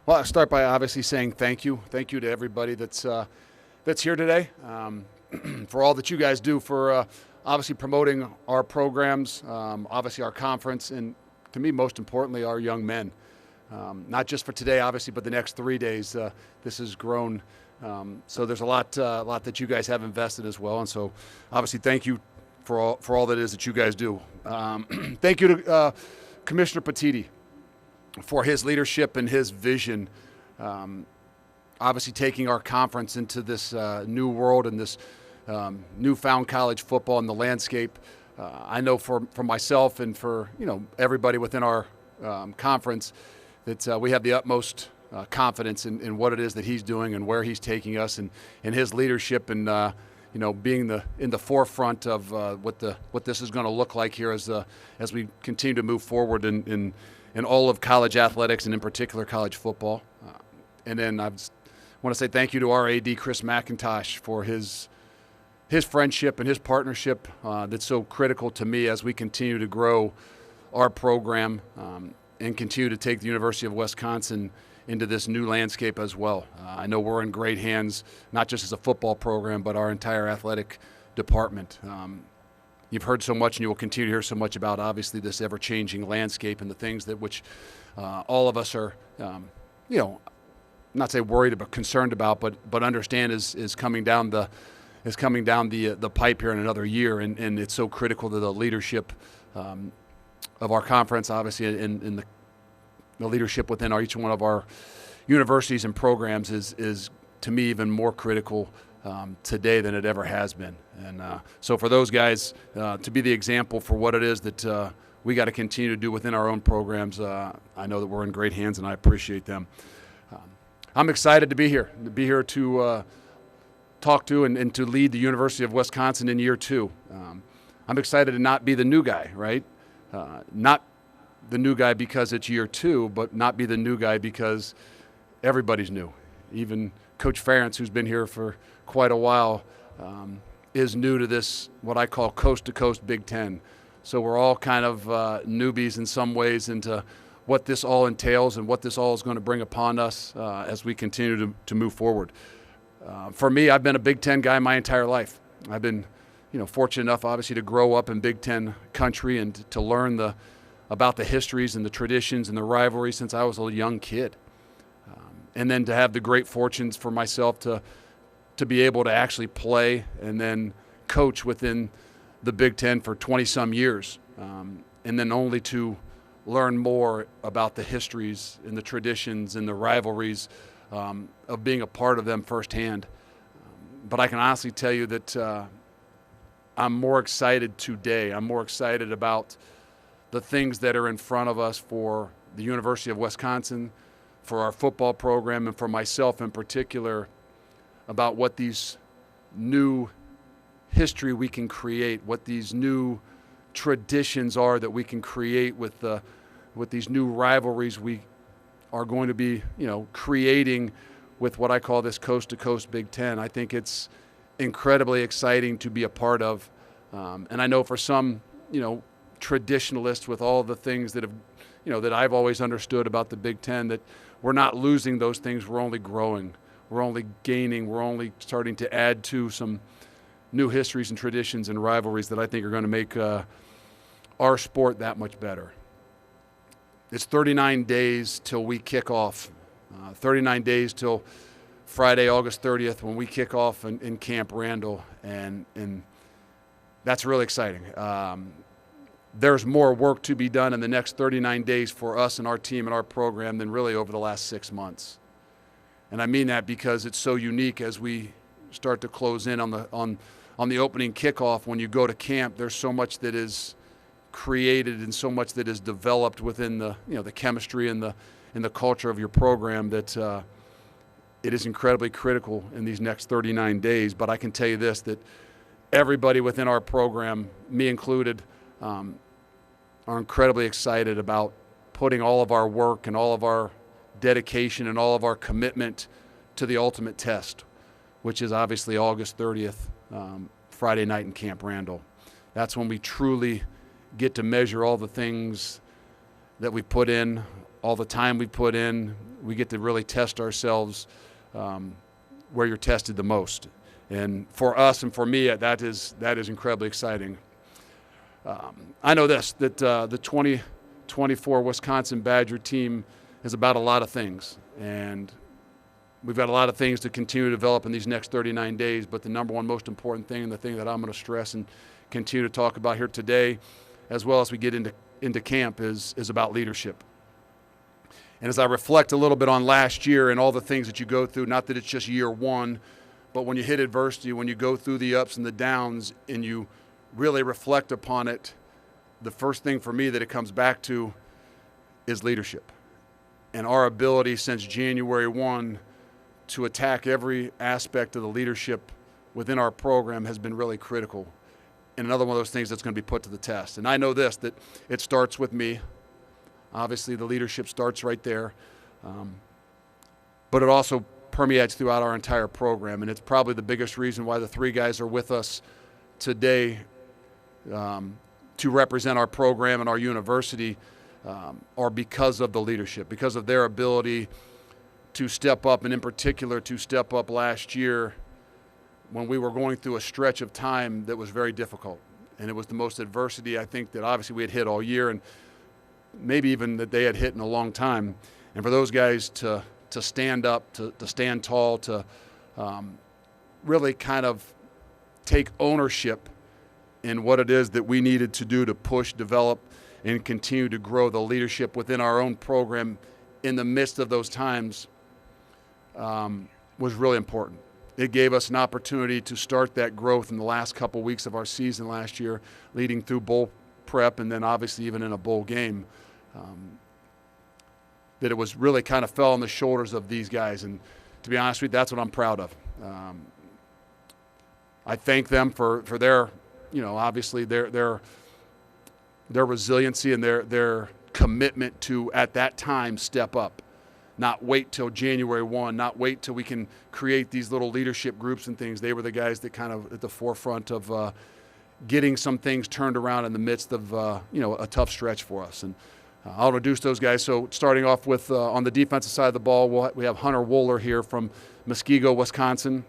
Well, I'll start by obviously saying thank you. Thank you to everybody that's here today for all that you guys do for obviously promoting our programs, obviously our conference, and to me, most importantly, our young men. Not just for today, obviously, but the next 3 days. This has grown. So there's a lot that you guys have invested as well. And so obviously thank you for all that is that you guys do. Thank you to Commissioner Petiti for his leadership and his vision, obviously taking our conference into this new world and this newfound college football and the landscape. I know for myself and for everybody within our conference that we have the utmost confidence in what it is that he's doing and where he's taking us, and his leadership and being in the forefront of what this is going to look like here as we continue to move forward in all of college athletics and in particular college football. And then I want to say thank you to our AD Chris McIntosh for his friendship and his partnership that's so critical to me as we continue to grow our program and continue to take the University of Wisconsin into this new landscape as well. I know we're in great hands, not just as a football program, but our entire athletic department. You've heard so much and you will continue to hear so much about, obviously, this ever-changing landscape and the things that which all of us are, not say worried but concerned about, but understand is coming down the pipe here in another year, and it's so critical to the leadership of our conference, obviously, and the leadership within each one of our universities and programs is to me even more critical today than it ever has been. And so for those guys to be the example for what it is that we got to continue to do within our own programs, I know that we're in great hands, and I appreciate them. I'm excited to be here to talk to and to lead the University of Wisconsin in year 2. I'm excited to not be the new guy, right? Not the new guy because it's year 2, but not be the new guy because everybody's new. Even Coach Ferentz, who's been here for quite a while, is new to this, what I call coast-to-coast Big Ten. So we're all kind of newbies in some ways into what this all entails and what this all is going to bring upon us as we continue to move forward. For me, I've been a Big Ten guy my entire life. I've been fortunate enough, obviously, to grow up in Big Ten country and to learn about the histories and the traditions and the rivalries since I was a young kid. And then to have the great fortunes for myself to be able to actually play and then coach within the Big Ten for 20-some years. And then only to learn more about the histories and the traditions and the rivalries of being a part of them firsthand. But I can honestly tell you that I'm more excited today. I'm more excited about the things that are in front of us for the University of Wisconsin, for our football program, and for myself in particular, about what these new history we can create, what these new traditions are that we can create with these new rivalries we are going to be, creating with what I call this coast-to-coast Big Ten. I think it's incredibly exciting to be a part of. And I know for some, traditionalists, with all the things that have, that I've always understood about the Big Ten, that we're not losing those things, we're only growing. We're only gaining, we're only starting to add to some new histories and traditions and rivalries that I think are going to make our sport that much better. It's 39 days till we kick off. 39 days till Friday, August 30th, when we kick off in Camp Randall, and that's really exciting. There's more work to be done in the next 39 days for us and our team and our program than really over the last 6 months. And I mean that because it's so unique as we start to close in on the opening kickoff. When you go to camp, there's so much that is created and so much that is developed within the chemistry and the culture of your program that it is incredibly critical in these next 39 days. But I can tell you this, that everybody within our program, me included, are incredibly excited about putting all of our work and all of our dedication and all of our commitment to the ultimate test, which is obviously August 30th, Friday night in Camp Randall. That's when we truly get to measure all the things that we put in, all the time we put in, we get to really test ourselves where you're tested the most. And for us and for me, that is incredibly exciting. I know that the 2024 Wisconsin Badger team is about a lot of things, and we've got a lot of things to continue to develop in these next 39 days, but the number one most important thing, and the thing that I'm going to stress and continue to talk about here today, as well as we get into camp, is about leadership. And as I reflect a little bit on last year and all the things that you go through, not that it's just year one, but when you hit adversity, when you go through the ups and the downs and you really reflect upon it, the first thing for me that it comes back to is leadership. And our ability since January 1 to attack every aspect of the leadership within our program has been really critical. And another one of those things that's going to be put to the test. And I know this, that it starts with me. Obviously, the leadership starts right there. But it also permeates throughout our entire program. And it's probably the biggest reason why the three guys are with us today to represent our program and our university are because of the leadership, because of their ability to step up, and in particular to step up last year when we were going through a stretch of time that was very difficult. And it was the most adversity, I think, that obviously we had hit all year, and maybe even that they had hit in a long time. And for those guys to stand up, to stand tall, to really kind of take ownership in what it is that we needed to do to push, develop, and continue to grow the leadership within our own program in the midst of those times was really important. It gave us an opportunity to start that growth in the last couple weeks of our season last year, leading through bowl prep and then obviously even in a bowl game. That it was really kind of fell on the shoulders of these guys. And to be honest with you, that's what I'm proud of. I thank them for their, obviously their resiliency and their commitment to, at that time, step up. Not wait till January 1, not wait till we can create these little leadership groups and things. They were the guys that kind of at the forefront of getting some things turned around in the midst of, a tough stretch for us. And I'll introduce those guys. So starting off with, on the defensive side of the ball, we have Hunter Wohler here from Muskego, Wisconsin.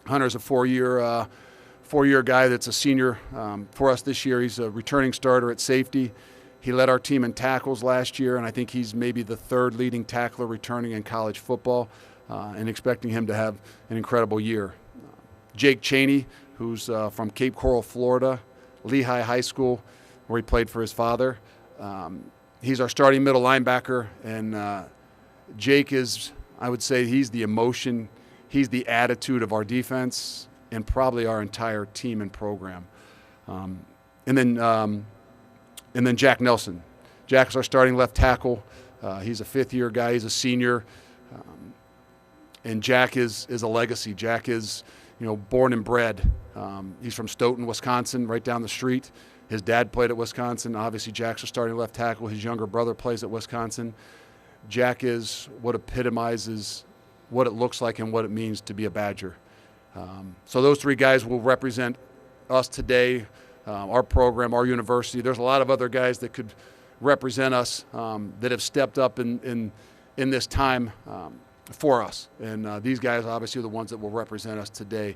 Hunter's a four-year guy that's a senior for us this year. He's a returning starter at safety. He led our team in tackles last year, and I think he's maybe the third leading tackler returning in college football, and expecting him to have an incredible year. Jake Cheney, who's from Cape Coral, Florida, Lehigh High School, where he played for his father. He's our starting middle linebacker, and Jake is, I would say, he's the emotion, he's the attitude of our defense and probably our entire team and program. And then Jack Nelson. Jack is our starting left tackle. He's a fifth-year guy. He's a senior. And Jack is a legacy. Jack is, born and bred. He's from Stoughton, Wisconsin, right down the street. His dad played at Wisconsin. Obviously, Jack's a starting left tackle. His younger brother plays at Wisconsin. Jack is what epitomizes what it looks like and what it means to be a Badger. So those three guys will represent us today, our program, our university. There's a lot of other guys that could represent us that have stepped up in this time for us. And these guys obviously are the ones that will represent us today.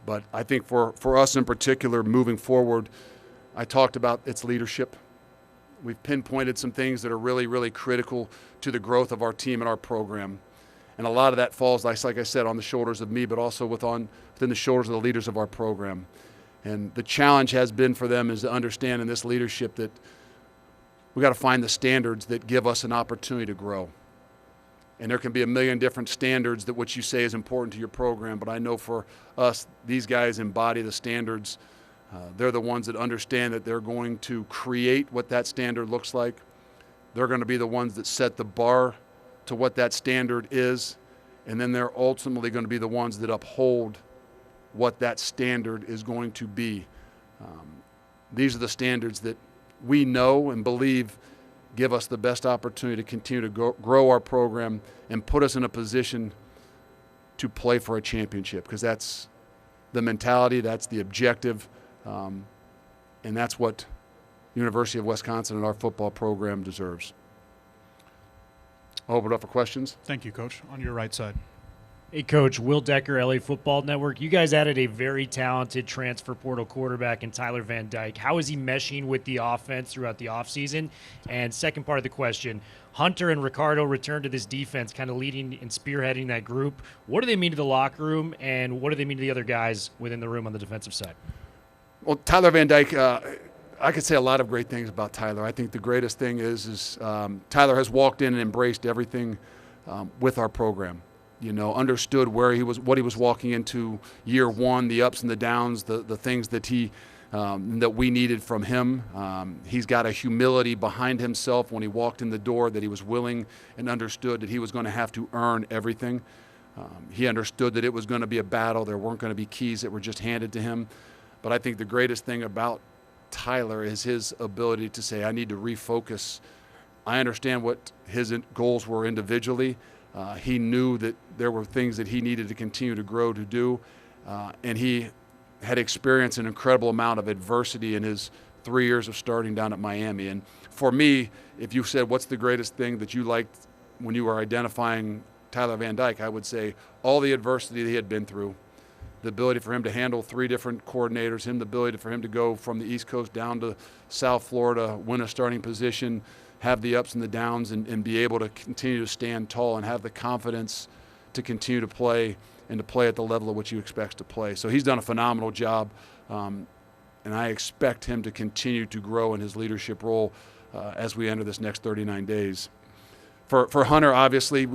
But I think for us in particular, moving forward, I talked about its leadership. We've pinpointed some things that are really, really critical to the growth of our team and our program. And a lot of that falls, like I said, on the shoulders of me, but also within the shoulders of the leaders of our program. And the challenge has been for them is to understand in this leadership that we got to find the standards that give us an opportunity to grow. And there can be a million different standards that what you say is important to your program, but I know for us, these guys embody the standards. They're the ones that understand that they're going to create what that standard looks like. They're going to be the ones that set the bar to what that standard is, and then they're ultimately going to be the ones that uphold what that standard is going to be. These are the standards that we know and believe give us the best opportunity to continue to grow our program and put us in a position to play for a championship, because that's the mentality, that's the objective, and that's what University of Wisconsin and our football program deserves. I'll open it up for questions. Thank you, Coach. On your right side. Hey, Coach. Will Decker, LA Football Network. You guys added a very talented transfer portal quarterback in Tyler Van Dyke. How is he meshing with the offense throughout the offseason? And second part of the question, Hunter and Ricardo returned to this defense, kind of leading and spearheading that group. What do they mean to the locker room, and what do they mean to the other guys within the room on the defensive side? Well, Tyler Van Dyke, I could say a lot of great things about Tyler. I think the greatest thing is Tyler has walked in and embraced everything with our program. Understood where he was, what he was walking into year one, the ups and the downs, the things that that we needed from him. He's got a humility behind himself when he walked in the door that he was willing and understood that he was going to have to earn everything. He understood that it was going to be a battle. There weren't going to be keys that were just handed to him. But I think the greatest thing about Tyler is his ability to say, I need to refocus. I understand what his goals were individually. He knew that there were things that he needed to continue to grow to do, and he had experienced an incredible amount of adversity in his 3 years of starting down at Miami. And for me, if you said what's the greatest thing that you liked when you were identifying Tyler Van Dyke, I would say all the adversity that he had been through, the ability for him to handle 3 different coordinators, the ability for him to go from the East Coast down to South Florida, win a starting position, have the ups and the downs, and be able to continue to stand tall and have the confidence to continue to play and to play at the level at which he expects to play. So he's done a phenomenal job, and I expect him to continue to grow in his leadership role as we enter this next 39 days. For Hunter, obviously,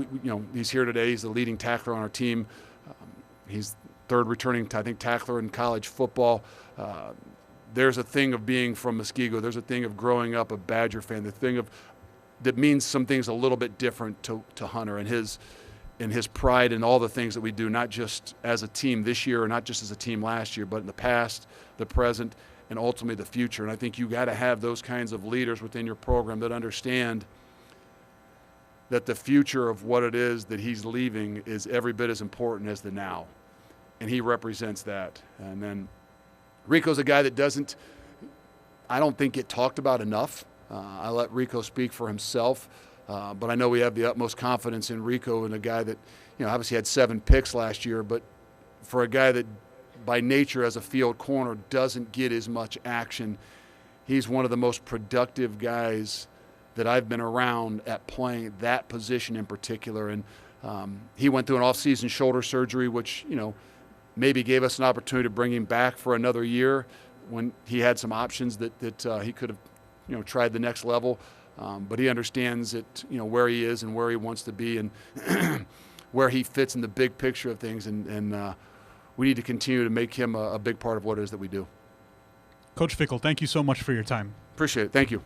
he's here today. He's the leading tackler on our team. He's third returning, tackler in college football. There's a thing of being from Muskego. There's a thing of growing up a Badger fan. The thing that means some things a little bit different to Hunter and his pride in all the things that we do, not just as a team this year or not just as a team last year, but in the past, the present, and ultimately the future. And I think you got to have those kinds of leaders within your program that understand that the future of what it is that he's leaving is every bit as important as the now. And he represents that. And then Rico's a guy that I don't think get talked about enough. I let Rico speak for himself, but I know we have the utmost confidence in Rico, and a guy that, obviously had 7 picks last year, but for a guy that by nature as a field corner doesn't get as much action, he's one of the most productive guys that I've been around at playing that position in particular. And he went through an off-season shoulder surgery, which, maybe gave us an opportunity to bring him back for another year when he had some options that he could have, tried the next level. But he understands that, where he is and where he wants to be and where he fits in the big picture of things. And we need to continue to make him a big part of what it is that we do. Coach Fickell, thank you so much for your time. Appreciate it. Thank you.